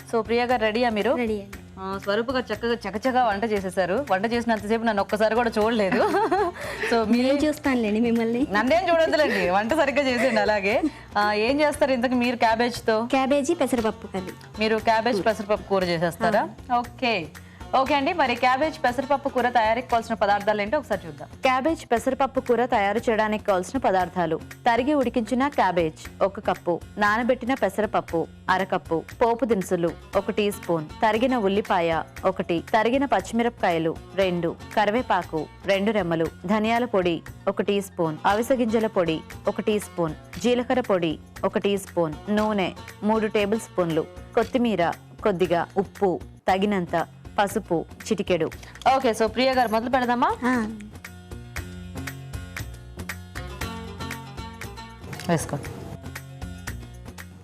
So Priya గారు రెడీయా మీరు? రెడీ అండి. స్వరూప్ గారు చక్కగా చకచగా వంట చేసేసారు. వంట చేసినంతసేపు నన్ను ఒక్కసారి కూడా చూడలేదు. సో మీరేం చూస్తానులేండి మిమ్మల్ని. నన్నేం చూడొద్దులేండి, వంట సరిగ్గా చేసేయండి. అలాగే ఏం చేస్తారు ఇంతకు మీరు? క్యాబేజ్తో క్యాబేజీ పెసరపప్పు కర్రీ. మీరు క్యాబేజ్ పెసరపప్పు కూర చేసేస్తారా? ఓకే ఓకే అండి. మరి క్యాబేజ్ పెసరపప్పు కూర తయారీకి కావాల్సిన పదార్థాలు ఏంటో ఒకసారి చూద్దాం. క్యాబేజ్ పెసరపప్పు కూర తయారు చేయడానికి కావాల్సిన పదార్థాలు: తరిగి ఉడికించిన క్యాబేజ్ 1 కప్పు, నానబెట్టిన పెసరపప్పు అరకప్పు, పోపు దినుసులు 1 టీ స్పూన్, తరిగిన ఉల్లిపాయ 1, తరిగిన పచ్చిమిరపకాయలు 2, కరివేపాకు 2 రెమ్మలు, ధనియాల పొడి 1 టీ స్పూన్, అవిసె గింజల పొడి 1 టీ స్పూన్, జీలకర్ర పొడి 1 టీ స్పూన్, నూనె 3 టేబుల్ స్పూన్లు, కొత్తిమీర కొద్దిగా, ఉప్పు తగినంత, పసుపు చిటికెడు. ఓకే, సో ప్రియా గారు మొదలు పెడదామా? వేసుకో.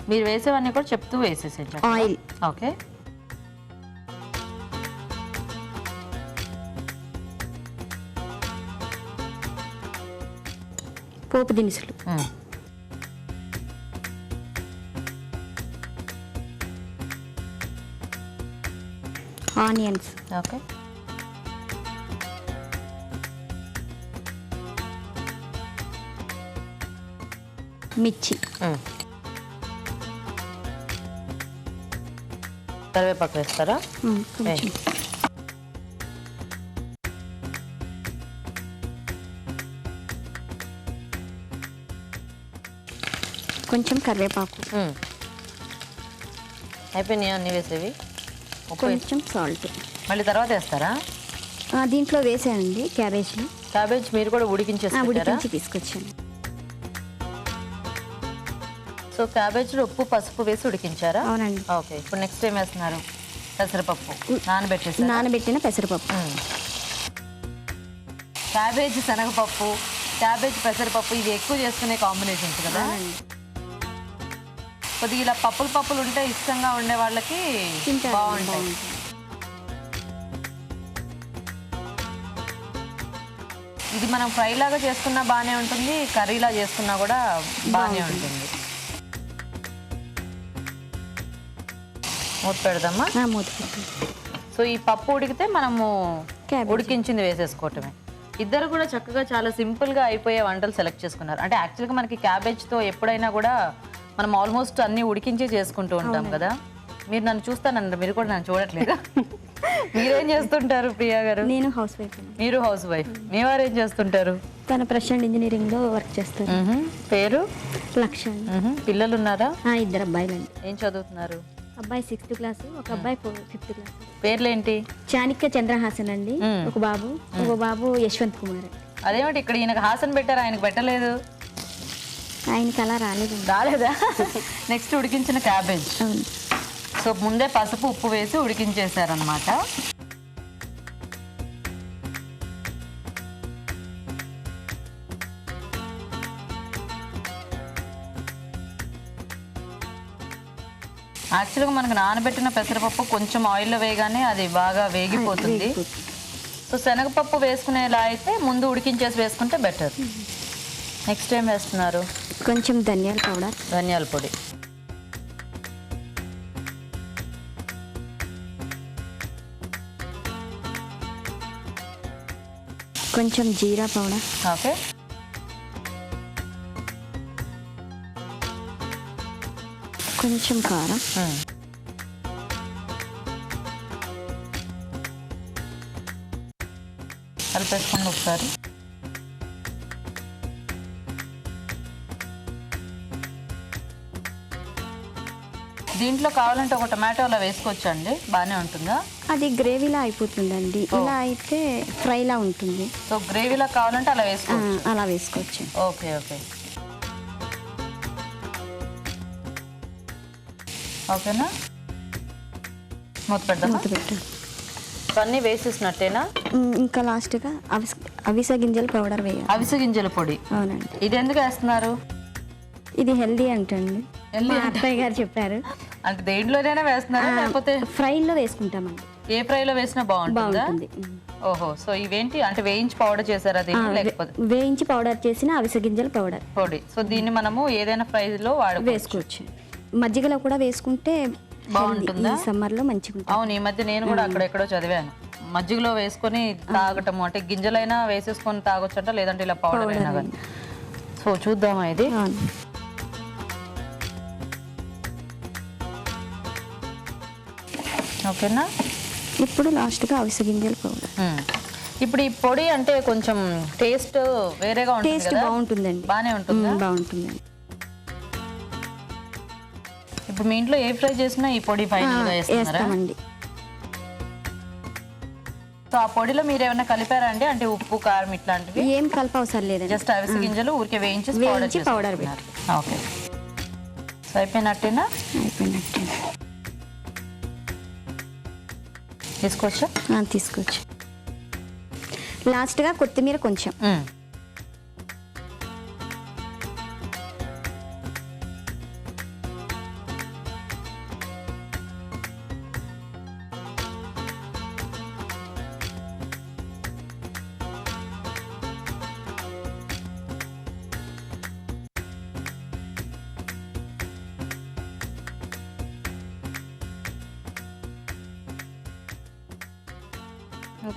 మీరు వేసేవన్నీ కూడా చెప్తూ వేసేసేయండి. ఆయిల్. ఓకే. పోపు దినుసులు, ఆనియన్స్, ఓకే, మిర్చి, కరివేపాకు వేస్తారా? కొంచెం కొంచెం కరివేపాకు, అయిపోయినాయా అన్ని వేసేవి? కొంచెం సాల్ట్. మళ్ళీ తర్వాత వేస్తారా? దీంట్లో వేసానండి క్యాబేజ్లో. క్యాబేజ్ మీరు కూడా ఉడికించి తీసుకొచ్చాను. సో క్యాబేజ్లో ఉప్పు పసుపు వేసి ఉడికించారా? అవునండి. ఓకే, ఇప్పుడు నెక్స్ట్ ఏం వేస్తున్నారు? పెసరపప్పు నానబెట్టిన పెసరపప్పు. క్యాబేజ్ శనగపప్పు, క్యాబేజ్ పెసరపప్పు ఇవి ఎక్కువ చేసుకునే కాంబినేషన్స్ కదా. కొద్దిగా ఇలా పప్పులు ఉంటే ఇష్టంగా ఉండే వాళ్ళకి బాగుంటాయి. ఇది మనం ఫ్రై లాగా చేసుకున్నా బాగానే ఉంటుంది, కర్రీలా చేసుకున్నా కూడా బాగానే ఉంటుంది. మూత పెడదామా? మూత పెడతాం. సో ఈ పప్పు ఉడికితే మనము ఉడికించింది వేసేసుకోవటమే. ఇద్దరు కూడా చక్కగా చాలా సింపుల్గా అయిపోయే వంటలు సెలెక్ట్ చేసుకున్నారు. అంటే యాక్చువల్గా మనకి క్యాబేజ్తో ఎప్పుడైనా కూడా మనం ఆల్మోస్ట్ అన్ని ఉడికించే చేసుకుంటూ ఉంటాం కదా. మీరు నన్ను చూస్తానండి, మీరు కూడా నన్ను చూడట్లేదు. మీరేం చేస్తుంటారు ప్రియా గారు? నేను హౌస్ వైఫ్. మీరు హౌస్ వైఫ్. మీ వారు ఏం చేస్తుంటారు? తన ప్రెసిడెంట్ ఇంజనీరింగ్లో వర్క్ చేస్తారు. పేరు? లక్ష. పిల్లలు ఉన్నారా? 2 అబ్బాయిలండి. ఏం చదువుతున్నారు? అబ్బాయి 6th క్లాస్, ఒక అబ్బాయి 5th క్లాస్. పేర్లేంటి? చాణిక్య చంద్రహాసన్ అండి ఒక బాబు, ఒక బాబు యశ్వంత్ కుమార్. అదేమిటి ఇక్కడ ఈయనకు హాసన్ పెట్టారు, ఆయనకు పెట్టలేదు? ఆయనకి అలా రాలేదా? నెక్స్ట్ ఉడికించిన క్యాబేజ్. సో ముందే పసుపు ఉప్పు వేసి ఉడికించేసారనమాట. యాక్చువల్గా మనకు నానబెట్టిన పెసరపప్పు కొంచెం ఆయిల్లో వేయగానే అది బాగా వేగిపోతుంది. సో శనగపప్పు వేసుకునేలా అయితే ముందు ఉడికించేసి వేసుకుంటే బెటర్. నెక్స్ట్ ఏం వేస్తున్నారు? కొంచెం ధనియాల పౌడర్, ధనియాల పొడి, కొంచెం జీరా పౌడర్, ఓకే, కొంచెం కారం, కలిపేసుకోండి ఒకసారి. దీంట్లో కావాలంటే ఒక టమాటో అలా వేసుకోవచ్చు అండి, బాగానే ఉంటుందా? అది గ్రేవీలా అయిపోతుందండి, ఇలా అయితే ఫ్రైలా ఉంటుంది. సో గ్రేవీలా కావాలంటే అలా వేసుకోవచ్చు. అలా వేసుకోవచ్చు. ఓకే ఓకే, ఓకేనా? మూత పెడదామా? అన్నీ వేసేసినట్టేనా? ఇంకా లాస్ట్గా అవిసె గింజల పౌడర్ వేయాలి. అవిసె గింజల పొడి. అవునండి. ఇది ఎందుకు వేస్తున్నారు? ఇది హెల్దీ అంటండి, మా అత్తయ్య గారు చెప్పారు. అంటే దేంట్లోనైనా వేస్తున్నారా లేకపోతే ఫ్రైలో వేసుకుంటామండి? ఏ ఫ్రైలో వేసినా బాగుంటుంది. ఓహో, సో ఇవేంటి అంటే వేయించి పౌడర్ చేశారా దీన్ని, లేకపోతే వేయించి పౌడర్ చేసిన అవిసె గింజల పొడి. సో దీన్ని మనము ఏదైనా ఫ్రైలో వేసుకోవచ్చు. మజ్జిగలో కూడా వేసుకుంటే బాగుంటుందా? ఈ సమ్మర్ లో మంచిగా ఉంటుంది. అవును, ఈ మధ్య నేను కూడా అక్కడెక్కడో చదివాను, మజ్జిగలో వేసుకొని తాగటము, అంటే గింజలైనా వేసేసుకొని తాగొచ్చంట, లేదంటే ఇలా పౌడర్ అయినా కానీ. సో చూద్దామా ఇది. అవును. ఓకేనా. ఇప్పుడు లాస్ట్ గా అవిసె గింజల పౌడర్. ఇప్పుడు ఈ పొడి అంటే కొంచెం టేస్ట్ వేరేగా ఉంటుంది టేస్ట్ కదా? బాగుంటుందండి. బానే ఉంటుందా? బాగుంటుందండి. ఇప్పుడు మీ ఇంట్లో ఏ ఫ్రై చేసినా ఈ పొడి ఫైనల్ గా వేస్తున్నారా? వేస్తామండి. సో ఆ పొడిలో మీరు ఏమైనా కలిపారా అండి, అంటే ఉప్పు కారం ఇట్లాంటివి? ఏం కలప అవసరం లేదండి. జస్ట్ అవిసె గింజలు ఊరికే వేయించి పౌడర్ ఓకే. సో అయిపోయినట్టేనా? అయిపోయినట్టే. తీసుకోవచ్చా? తీసుకోవచ్చు. లాస్ట్ గా కొత్తిమీర కొంచెం.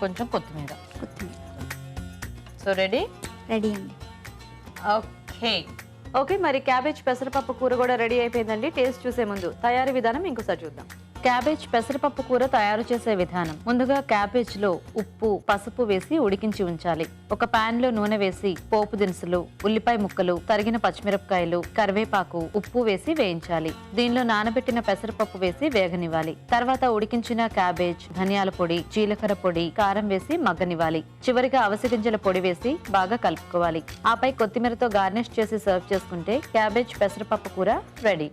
కొంచెం కొత్తిమీర. కొత్తిమీర సో రెడీ అండి. ఓకే మరి క్యాబేజ్ పెసరపప్పు కూర కూడా రెడీ అయిపోయిందండి. టేస్ట్ చూసే ముందు తయారీ విధానం ఇంకోసారి చూద్దాం. క్యాబేజ్ పెసరపప్పు కూర తయారు చేసే విధానం. ముందుగా క్యాబేజ్ లో ఉప్పు, పసుపు వేసి ఉడికించి ఉంచాలి. ఒక పాన్ లో నూనె వేసి పోపు దినుసులు, ఉల్లిపాయ ముక్కలు, తరిగిన పచ్చిమిరపకాయలు, కరివేపాకు, ఉప్పు వేసి వేయించాలి. దీనిలో నానబెట్టిన పెసరపప్పు వేసి వేగనివ్వాలి. తర్వాత ఉడికించిన క్యాబేజ్, ధనియాల పొడి, జీలకర్ర పొడి, కారం వేసి మగ్గనివ్వాలి. చివరిగా అవిసె గింజల పొడి వేసి బాగా కలుపుకోవాలి. ఆపై కొత్తిమీరతో గార్నిష్ చేసి సర్వ్ చేసుకుంటే క్యాబేజ్ పెసరపప్పు కూర రెడీ.